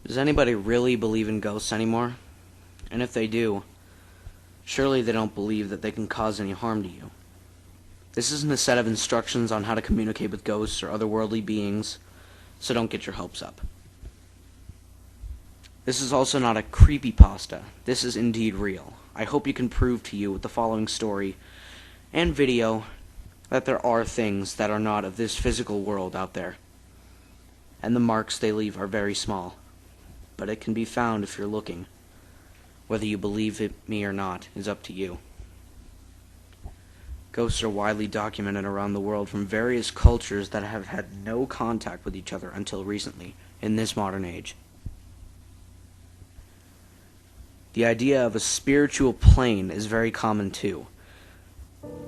Does anybody really believe in ghosts anymore? And if they do, surely they don't believe that they can cause any harm to you. This isn't a set of instructions on how to communicate with ghosts or otherworldly beings, so don't get your hopes up. This is also not a creepypasta. This is indeed real. I hope you can prove to you with the following story and video that there are things that are not of this physical world out there. And the marks they leave are very small. But it can be found if you're looking. Whether you believe me or not is up to you. Ghosts are widely documented around the world from various cultures that have had no contact with each other until recently, in this modern age. The idea of a spiritual plane is very common too.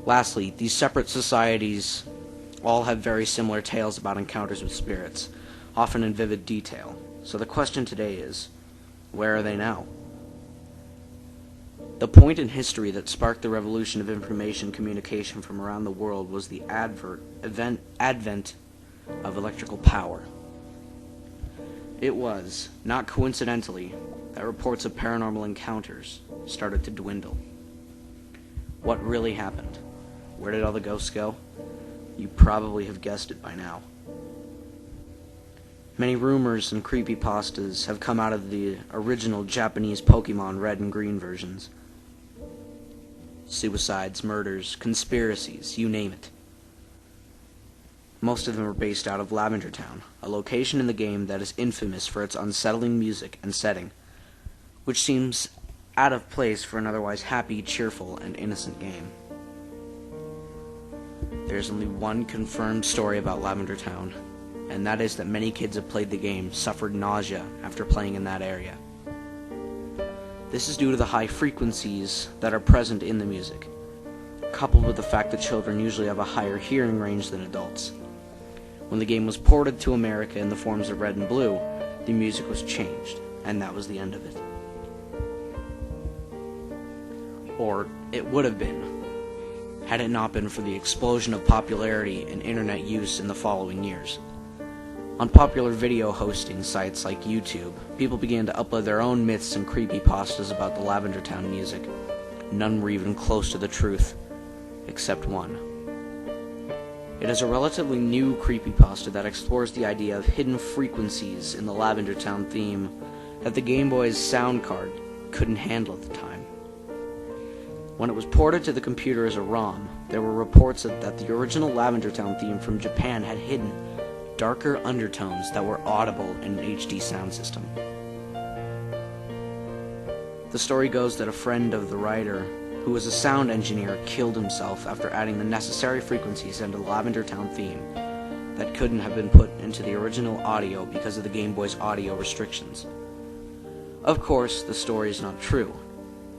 Lastly, these separate societies all have very similar tales about encounters with spirits, often in vivid detail. So the question today is, where are they now? The point in history that sparked the revolution of information communication from around the world was the advent of electrical power. It was, not coincidentally, that reports of paranormal encounters started to dwindle. What really happened? Where did all the ghosts go? You probably have guessed it by now. Many rumors and creepypastas have come out of the original Japanese Pokemon Red and Green versions. Suicides, murders, conspiracies, you name it. Most of them are based out of Lavender Town, a location in the game that is infamous for its unsettling music and setting, which seems out of place for an otherwise happy, cheerful, and innocent game. There's only one confirmed story about Lavender Town, and that is that many kids have played the game suffered nausea after playing in that area. This is due to the high frequencies that are present in the music, coupled with the fact that children usually have a higher hearing range than adults. When the game was ported to America in the forms of Red and Blue, the music was changed, and that was the end of it. Or it would have been, had it not been for the explosion of popularity and internet use in the following years. On popular video hosting sites like YouTube, people began to upload their own myths and creepypastas about the Lavender Town music. None were even close to the truth, except one. It is a relatively new creepypasta that explores the idea of hidden frequencies in the Lavender Town theme that the Game Boy's sound card couldn't handle at the time. When it was ported to the computer as a ROM, there were reports that the original Lavender Town theme from Japan had hidden darker undertones that were audible in an HD sound system. The story goes that a friend of the writer, who was a sound engineer, killed himself after adding the necessary frequencies into the Lavender Town theme that couldn't have been put into the original audio because of the Game Boy's audio restrictions. Of course, the story is not true,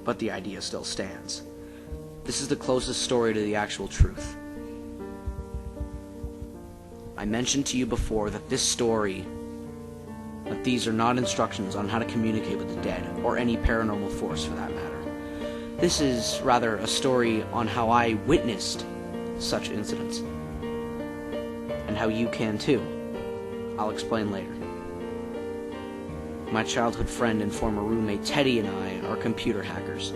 but the idea still stands. This is the closest story to the actual truth. I mentioned to you before that these are not instructions on how to communicate with the dead, or any paranormal force for that matter. This is rather a story on how I witnessed such incidents, and how you can too. I'll explain later. My childhood friend and former roommate Teddy and I are computer hackers.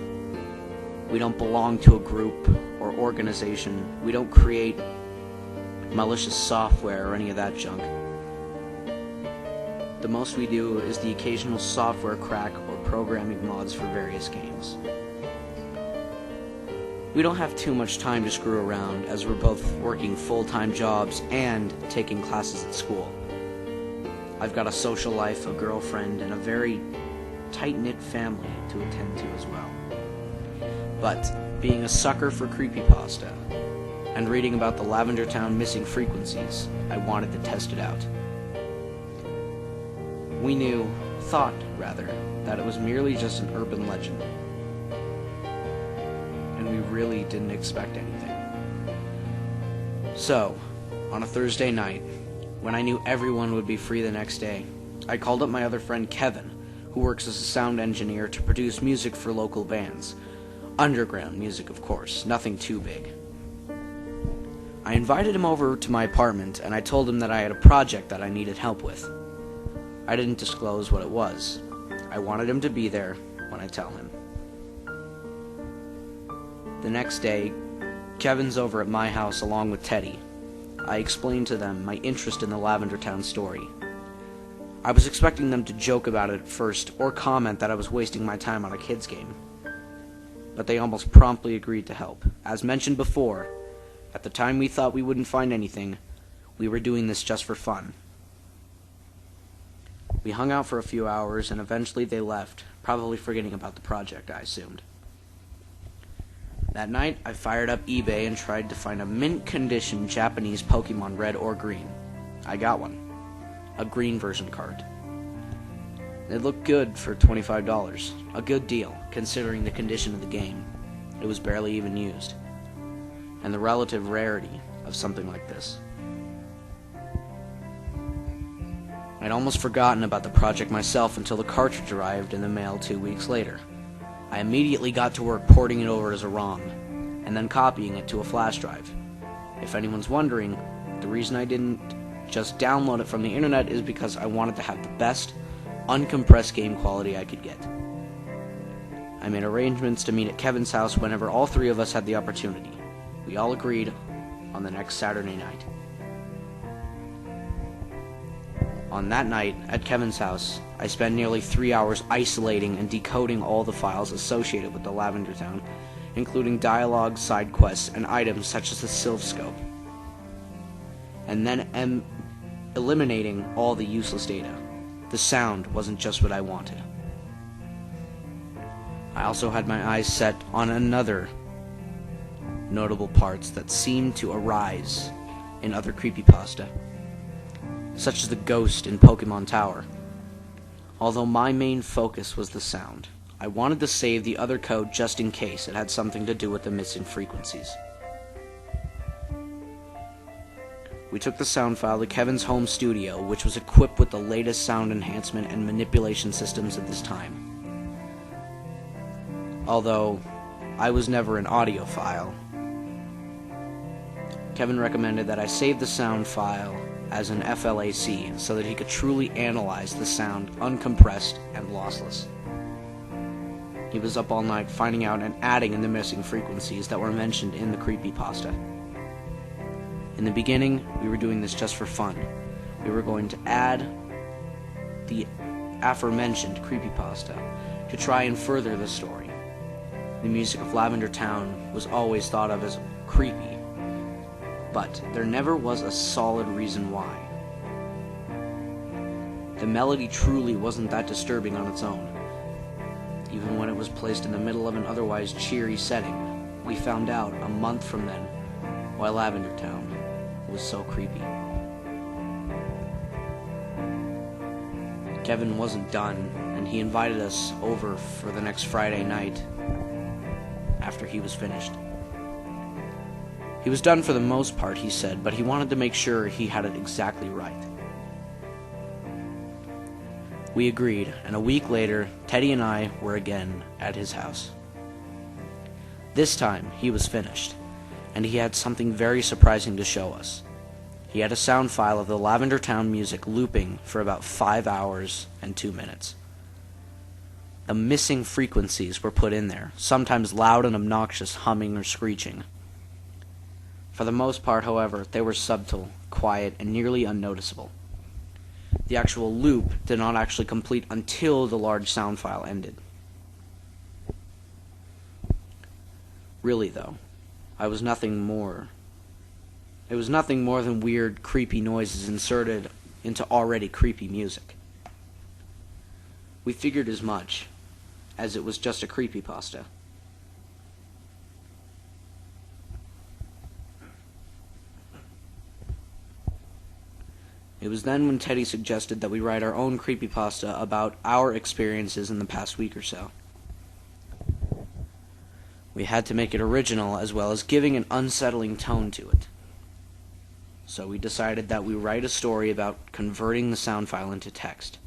We don't belong to a group or organization. We don't create malicious software or any of that junk. The most we do is the occasional software crack or programming mods for various games. We don't have too much time to screw around, as we're both working full-time jobs and taking classes at school. I've got a social life, a girlfriend, and a very tight-knit family to attend to as well. But being a sucker for creepypasta and reading about the Lavender Town missing frequencies, I wanted to test it out. We thought, that it was merely just an urban legend, and we really didn't expect anything. So, on a Thursday night, when I knew everyone would be free the next day, I called up my other friend Kevin, who works as a sound engineer to produce music for local bands. Underground music, of course, nothing too big. I invited him over to my apartment, and I told him that I had a project that I needed help with. I didn't disclose what it was. I wanted him to be there when I tell him. The next day, Kevin's over at my house along with Teddy. I explained to them my interest in the Lavender Town story. I was expecting them to joke about it at first or comment that I was wasting my time on a kid's game. But they almost promptly agreed to help. As mentioned before, at the time we thought we wouldn't find anything, we were doing this just for fun. We hung out for a few hours and eventually they left, probably forgetting about the project, I assumed. That night, I fired up eBay and tried to find a mint-condition Japanese Pokemon Red or Green. I got one. A green version card. It looked good for $25. A good deal, considering the condition of the game. It was barely even used. And the relative rarity of something like this. I'd almost forgotten about the project myself until the cartridge arrived in the mail 2 weeks later. I immediately got to work porting it over as a ROM, and then copying it to a flash drive. If anyone's wondering, the reason I didn't just download it from the internet is because I wanted to have the best, uncompressed game quality I could get. I made arrangements to meet at Kevin's house whenever all three of us had the opportunity. We all agreed on the next Saturday night. On that night, at Kevin's house, I spent nearly 3 hours isolating and decoding all the files associated with the Lavender Town, including dialogue, side quests, and items such as the Sylphscope, and then eliminating all the useless data. The sound wasn't just what I wanted. I also had my eyes set on another notable parts that seemed to arise in other creepypasta, such as the ghost in Pokemon Tower. Although my main focus was the sound, I wanted to save the other code just in case it had something to do with the missing frequencies. We took the sound file to Kevin's home studio, which was equipped with the latest sound enhancement and manipulation systems at this time. Although I was never an audiophile, Kevin recommended that I save the sound file as an FLAC so that he could truly analyze the sound uncompressed and lossless. He was up all night finding out and adding in the missing frequencies that were mentioned in the creepypasta. In the beginning, we were doing this just for fun. We were going to add the aforementioned creepypasta to try and further the story. The music of Lavender Town was always thought of as creepy, but there never was a solid reason why. The melody truly wasn't that disturbing on its own. Even when it was placed in the middle of an otherwise cheery setting, we found out a month from then why Lavender Town was so creepy. Kevin wasn't done, and he invited us over for the next Friday night after he was finished. He was done for the most part, he said, but he wanted to make sure he had it exactly right. We agreed, and a week later, Teddy and I were again at his house. This time, he was finished, and he had something very surprising to show us. He had a sound file of the Lavender Town music looping for about 5 hours and 2 minutes. The missing frequencies were put in there, sometimes loud and obnoxious humming or screeching. For the most part, however, they were subtle, quiet, and nearly unnoticeable. The actual loop did not actually complete until the large sound file ended. Really, though, it was nothing more than weird, creepy noises inserted into already creepy music. We figured as much, as it was just a creepypasta. It was then when Teddy suggested that we write our own creepypasta about our experiences in the past week or so. We had to make it original as well as giving an unsettling tone to it. So we decided that we write a story about converting the sound file into text.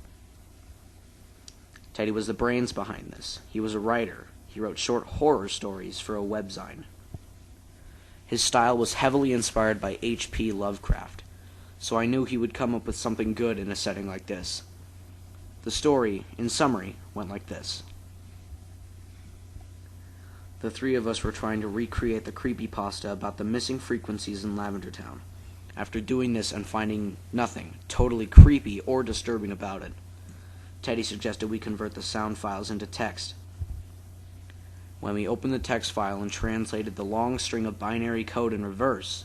Teddy was the brains behind this. He was a writer. He wrote short horror stories for a webzine. His style was heavily inspired by H.P. Lovecraft, so I knew he would come up with something good in a setting like this. The story, in summary, went like this. The three of us were trying to recreate the creepypasta about the missing frequencies in Lavender Town. After doing this and finding nothing totally creepy or disturbing about it, Teddy suggested we convert the sound files into text. When we opened the text file and translated the long string of binary code in reverse,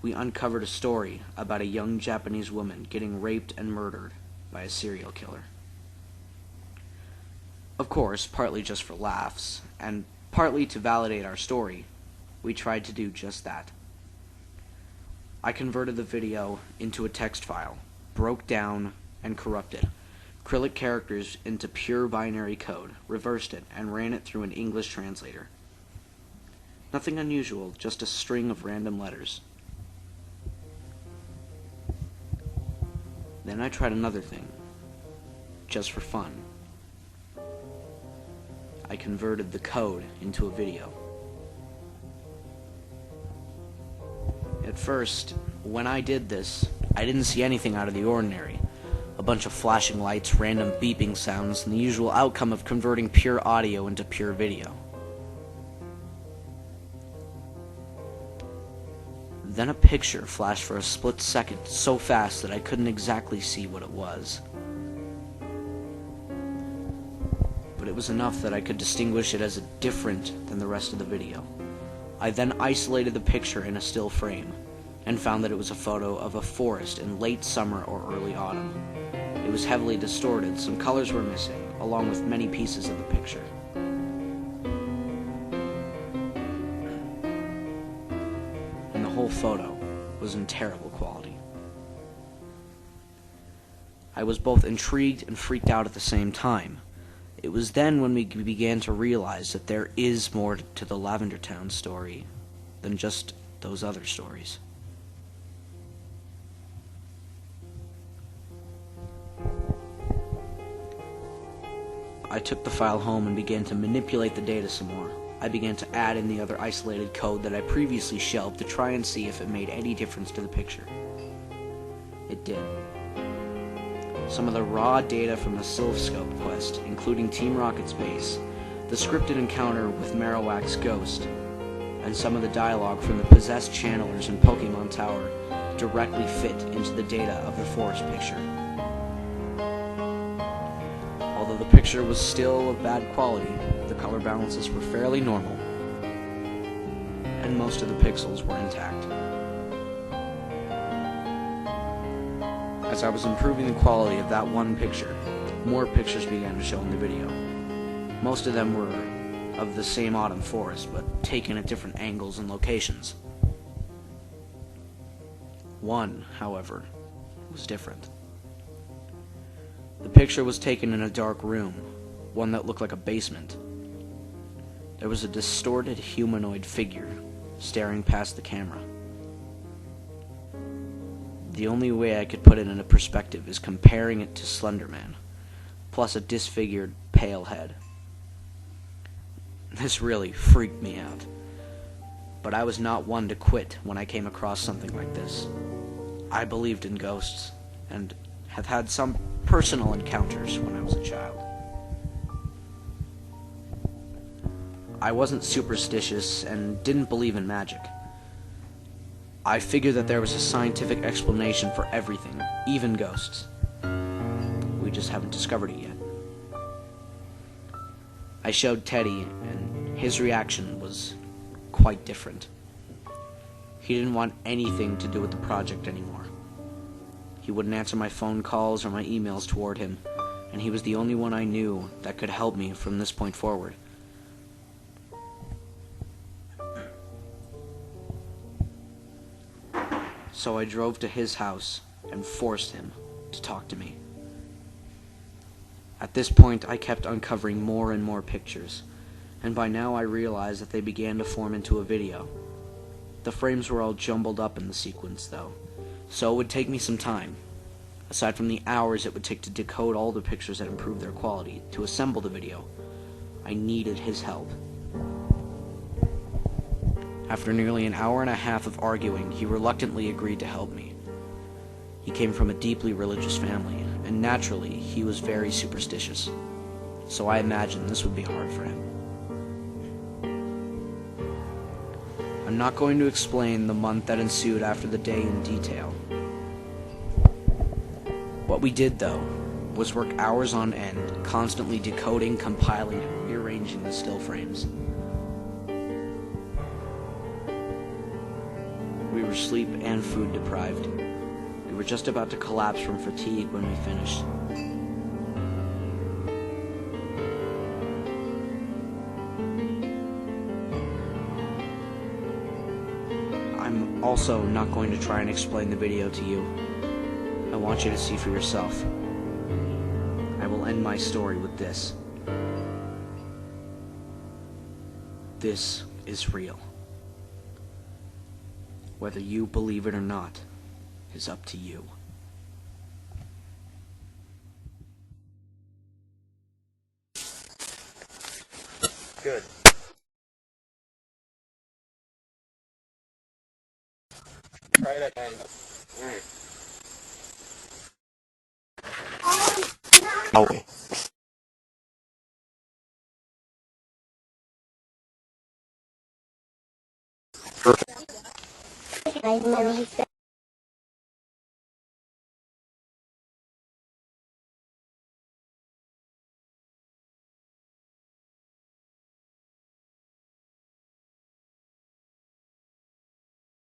we uncovered a story about a young Japanese woman getting raped and murdered by a serial killer. Of course, partly just for laughs, and partly to validate our story, we tried to do just that. I converted the video into a text file, broke down and corrupted acrylic characters into pure binary code, reversed it, and ran it through an English translator. Nothing unusual, just a string of random letters. Then I tried another thing, just for fun. I converted the code into a video. At first, when I did this, I didn't see anything out of the ordinary. A bunch of flashing lights, random beeping sounds, and the usual outcome of converting pure audio into pure video. Then a picture flashed for a split second, so fast that I couldn't exactly see what it was. But it was enough that I could distinguish it as different than the rest of the video. I then isolated the picture in a still frame, and found that it was a photo of a forest in late summer or early autumn. It was heavily distorted, some colors were missing, along with many pieces of the picture. And the whole photo was in terrible quality. I was both intrigued and freaked out at the same time. It was then when we began to realize that there is more to the Lavender Town story than just those other stories. I took the file home and began to manipulate the data some more. I began to add in the other isolated code that I previously shelved to try and see if it made any difference to the picture. It did. Some of the raw data from the Sylphscope quest, including Team Rocket's base, the scripted encounter with Marowak's ghost, and some of the dialogue from the possessed channelers in Pokemon Tower directly fit into the data of the forest picture. Although the picture was still of bad quality, the color balances were fairly normal, and most of the pixels were intact. As I was improving the quality of that one picture, more pictures began to show in the video. Most of them were of the same autumn forest, but taken at different angles and locations. One, however, was different. The picture was taken in a dark room, one that looked like a basement. There was a distorted humanoid figure staring past the camera. The only way I could put it into perspective is comparing it to Slender Man, plus a disfigured, pale head. This really freaked me out, but I was not one to quit when I came across something like this. I believed in ghosts, and have had some personal encounters when I was a child. I wasn't superstitious and didn't believe in magic. I figured that there was a scientific explanation for everything, even ghosts. We just haven't discovered it yet. I showed Teddy, and his reaction was quite different. He didn't want anything to do with the project anymore. He wouldn't answer my phone calls or my emails toward him, and he was the only one I knew that could help me from this point forward. So I drove to his house and forced him to talk to me. At this point, I kept uncovering more and more pictures, and by now I realized that they began to form into a video. The frames were all jumbled up in the sequence, though, so it would take me some time. Aside from the hours it would take to decode all the pictures that improved their quality, to assemble the video, I needed his help. After nearly an hour and a half of arguing, he reluctantly agreed to help me. He came from a deeply religious family, and naturally, he was very superstitious. So I imagine this would be hard for him. I'm not going to explain the month that ensued after the day in detail. What we did, though, was work hours on end, constantly decoding, compiling, and rearranging the still frames. We were sleep and food deprived. We were just about to collapse from fatigue when we finished. I'm also not going to try and explain the video to you. I want you to see for yourself. I will end my story with this. This is real. Whether you believe it or not is up to you. Good. Try that again. Alright. Oh. Perfect.